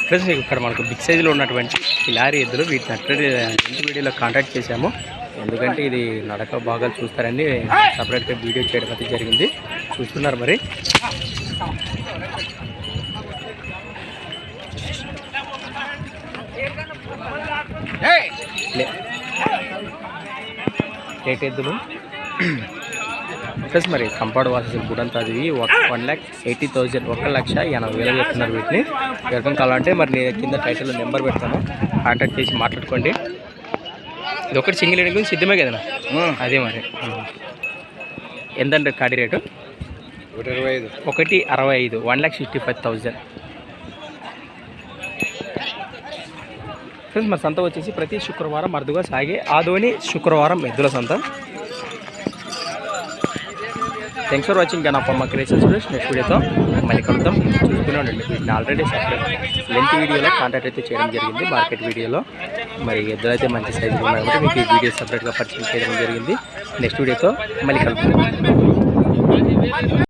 Friends ఇక్కడ మనకు big సైజులో ఉన్నటువంటి కిలారి ఎద్దులు వీటిని అట్లనే వీడియోలో కాంటాక్ట్ చేశాము. ఎందుకంటే ఇది నడక భాగాలు చూస్తారని సపరేట్గా వీడియో చేయడం అయితే జరిగింది. చూస్తున్నారు మరి. ఎద్దులు ప్లస్ మరి కంపౌండ్ వాసెస్ గుడంతా అది 1,80,000 1,80,000 చెప్తున్నారు వీటిని. ఎవరికైనా కావాలంటే మరి నేను కింద టైటిల్లో నెంబర్ పెడతాను, కాంటాక్ట్ చేసి మాట్లాడుకోండి. ఇది ఒకటి సింగిల్ ఎడికి గురించి సిద్ధమే కదా అదే మరి. ఎంతంటే కాడి రేటు 1,65,000 1,65,000 ఫ్రెండ్స్. మరి సంత వచ్చేసి ప్రతి శుక్రవారం అరుదుగా సాగే ఆదోని శుక్రవారం ఎద్దుల సంత. Thanks for watching Ganapamma creations. Next వీడియోతో మళ్ళీ కలుద్దాం. చూసుకునే ఉండండి. వీటిని ఆల్రెడీ సపరేట్ లెంత్ వీడియోలో కాంటాక్ట్ అయితే చేయడం జరిగింది, మార్కెట్ వీడియోలో. మరి ఎద్దులు అయితే మంచి సైజు ఉన్నాయి కాబట్టి మీకు ఈ వీడియో సపరేట్గా పరిచయం చేయడం జరిగింది. నెక్స్ట్ వీడియోతో మళ్ళీ కలుద్దాం.